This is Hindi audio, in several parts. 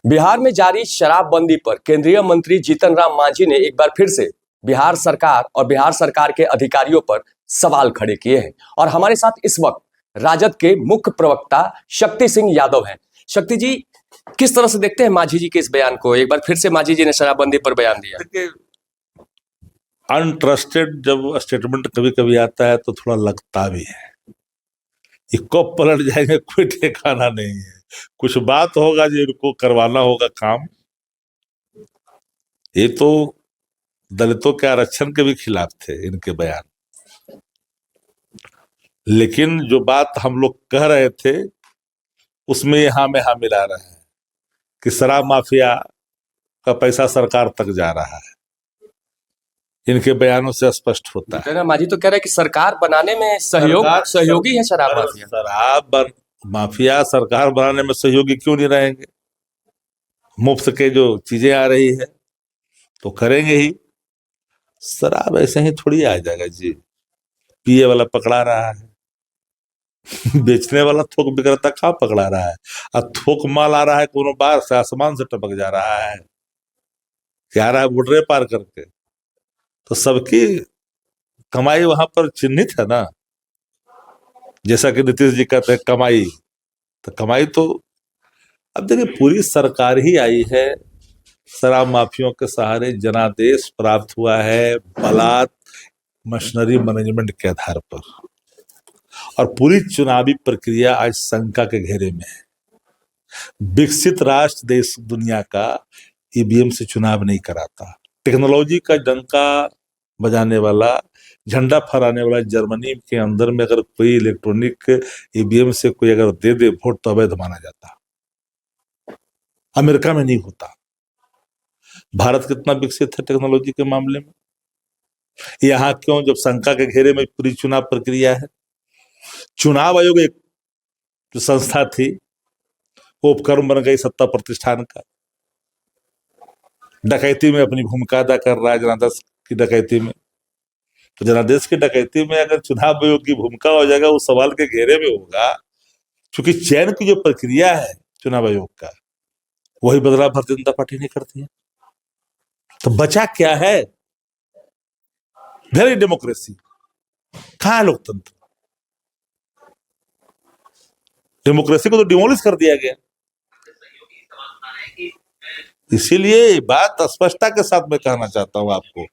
बिहार में जारी शराबबंदी पर केंद्रीय मंत्री जीतन राम मांझी ने एक बार फिर से बिहार सरकार और बिहार सरकार के अधिकारियों पर सवाल खड़े किए हैं। और हमारे साथ इस वक्त राजद के मुख्य प्रवक्ता शक्ति सिंह यादव हैं। शक्ति जी, किस तरह से देखते हैं मांझी जी के इस बयान को? एक बार फिर से मांझी जी ने शराबबंदी पर बयान दिया। देखिए, अनट्रस्टेड जब स्टेटमेंट कभी कभी आता है तो थोड़ा लगता भी है, ये कब पलट जाएंगे कोई ठिकाना नहीं है। कुछ बात होगा जो इनको करवाना होगा काम। ये तो दलितों के आरक्षण के भी खिलाफ थे इनके बयान, लेकिन जो बात हम लोग कह रहे थे उसमें यहाँ में हाँ मिला रहे हैं कि शराब माफिया का पैसा सरकार तक जा रहा है। इनके बयानों से स्पष्ट होता है। मांझी तो कह रहे हैं कि सरकार बनाने में सहयोगी है शराब माफिया। शराब माफिया सरकार बनाने में सहयोगी क्यों नहीं रहेंगे? मुफ्त के जो चीजें आ रही है तो करेंगे ही। शराब ऐसे ही थोड़ी आ जाएगा जी। पिए वाला पकड़ा रहा है बेचने वाला थोक विक्रेता कहाँ पकड़ा रहा है? और थोक माल आ रहा है कोनो बाहर से, आसमान से टपक जा रहा है, क्या रहा है बॉर्डर पार करके। तो सबकी कमाई वहां पर चिन्हित है ना। जैसा कि नीतीश जी कहते हैं कमाई, तो कमाई तो अब देखिए पूरी सरकार ही आई है। शराब माफियों के सहारे जनादेश प्राप्त हुआ है बलात् मशीनरी मैनेजमेंट के आधार पर, और पूरी चुनावी प्रक्रिया आज शंका के घेरे में है। विकसित राष्ट्र देश दुनिया का ईवीएम से चुनाव नहीं कराता। टेक्नोलॉजी का डंका बजाने वाला, झंडा फहराने वाला जर्मनी के अंदर में अगर कोई इलेक्ट्रॉनिक ईवीएम से कोई अगर दे दे वोट तो अवैध माना जाता। अमेरिका में नहीं होता। भारत कितना विकसित है टेक्नोलॉजी के मामले में। यहाँ क्यों, जब शंका के घेरे में पूरी चुनाव प्रक्रिया है। चुनाव आयोग एक जो संस्था थी वो उपक्रम बन गई सत्ता प्रतिष्ठान का। डकैती में अपनी भूमिका अदा कर रहा है, जनादेश की डकैती में। तो जनादेश की डकैती में अगर चुनाव आयोग की भूमिका हो जाएगा, उस सवाल के घेरे में होगा। क्योंकि चयन की जो प्रक्रिया है चुनाव आयोग का, वही बदलाव भारतीय जनता पार्टी नहीं करती है। तो बचा क्या है? Very democracy. कहाँ है लोकतंत्र? डेमोक्रेसी को तो डिमोलिश कर दिया गया। इसीलिए बात स्पष्टता के साथ मैं कहना चाहता हूं आपको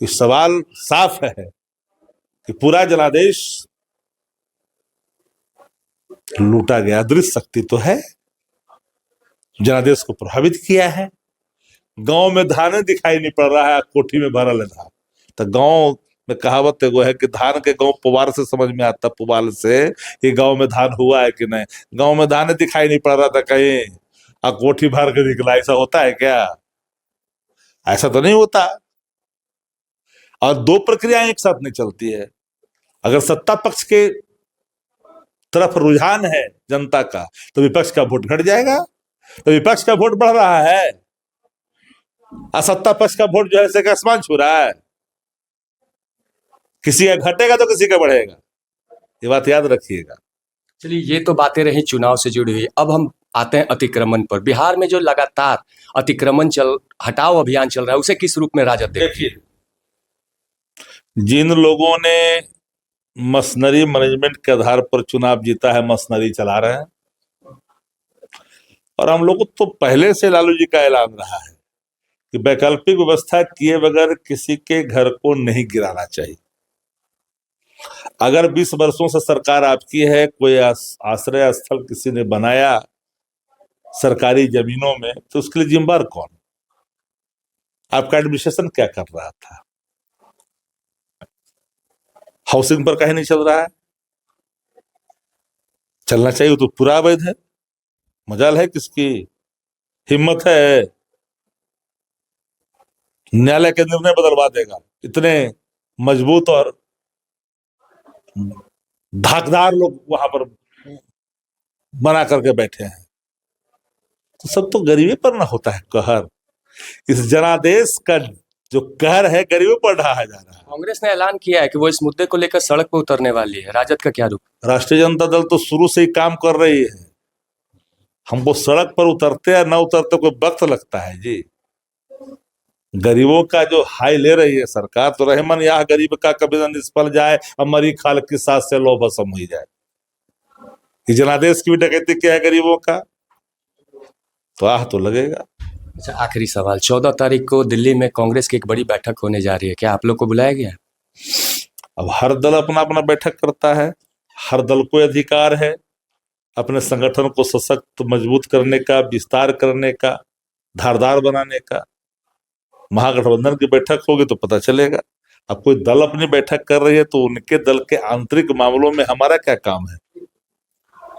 कि सवाल साफ है कि पूरा जनादेश लूटा गया। दृश्य शक्ति तो है, जनादेश को प्रभावित किया है। गांव में धान दिखाई नहीं पड़ रहा है, कोठी में भरल है धान। तो गांव में कहावत एगो है कि धान के गांव पुवाल से समझ में आता, पुवाल से कि गांव में धान हुआ है कि नहीं। गांव में धान दिखाई नहीं पड़ रहा था कहीं, और कोठी भर के निकला। ऐसा होता है क्या? ऐसा तो नहीं होता। और दो प्रक्रियाएं एक साथ नहीं चलती है। अगर सत्ता पक्ष के तरफ रुझान है जनता का तो विपक्ष का वोट घट जाएगा। तो विपक्ष का वोट बढ़ रहा है और सत्ता पक्ष का वोट जो है से आसमान छू रहा है। किसी का घटेगा तो किसी का बढ़ेगा, ये बात याद रखिएगा। चलिए, ये तो बातें रही चुनाव से जुड़ी हुई। अब हम आते हैं अतिक्रमण पर। बिहार में जो लगातार अतिक्रमण हटाओ अभियान चल रहा है, उसे किस रूप में राजद देखिए? जिन लोगों ने मशीनरी मैनेजमेंट के आधार पर चुनाव जीता है, मशीनरी चला रहे हैं। और हम लोग को तो पहले से लालू जी का ऐलान रहा है कि वैकल्पिक व्यवस्था किए बगैर किसी के घर को नहीं गिराना चाहिए। अगर 20 वर्षों से सरकार आपकी है, कोई आश्रय स्थल किसी ने बनाया सरकारी जमीनों में, तो उसके लिए जिम्मेदार कौन? आपका एडमिनिस्ट्रेशन क्या कर रहा था? हाउसिंग पर कहीं नहीं चल रहा है। चलना चाहिए तो पूरा अवैध है। मजाल है किसकी हिम्मत है न्यायालय के निर्णय बदलवा देगा। इतने मजबूत और धाकदार लोग वहां पर बना करके बैठे हैं। तो सब तो गरीबी पर ना होता है कहर। इस जनादेश का जो कहर है गरीबी पर ढाहा जा रहा है। कांग्रेस ने ऐलान किया है कि वो इस मुद्दे को लेकर सड़क पर उतरने वाली है। राजद का क्या रुख? राष्ट्रीय जनता दल तो शुरू से ही काम कर रही है। हमको सड़क पर उतरते या न उतरते कोई वक्त लगता है जी। गरीबों का जो हाई ले रही है सरकार, तो रहमन यह गरीब का कभी न निष्फल जाए, अमरी खाल की साथ से लो भस्म हो जाए। ये जनादेश की भी डकैती क्या है गरीबों का, तो आह तो लगेगा। अच्छा, आखिरी सवाल, 14 तारीख को दिल्ली में कांग्रेस की एक बड़ी बैठक होने जा रही है, क्या आप लोग को बुलाया गया है? अब हर दल अपना अपना बैठक करता है, हर दल को अधिकार है अपने संगठन को सशक्त मजबूत करने का, विस्तार करने का, धारदार बनाने का। महागठबंधन की बैठक होगी तो पता चलेगा। अब कोई दल अपनी बैठक कर रही है तो उनके दल के आंतरिक मामलों में हमारा क्या काम है।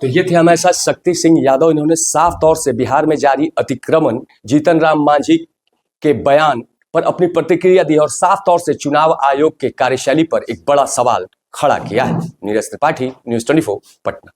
तो ये थे हमारे साथ शक्ति सिंह यादव। इन्होंने साफ तौर से बिहार में जारी अतिक्रमण, जीतन राम मांझी के बयान पर अपनी प्रतिक्रिया दी और साफ तौर से चुनाव आयोग के कार्यशैली पर एक बड़ा सवाल खड़ा किया है। नीरज त्रिपाठी, न्यूज़ 24, पटना।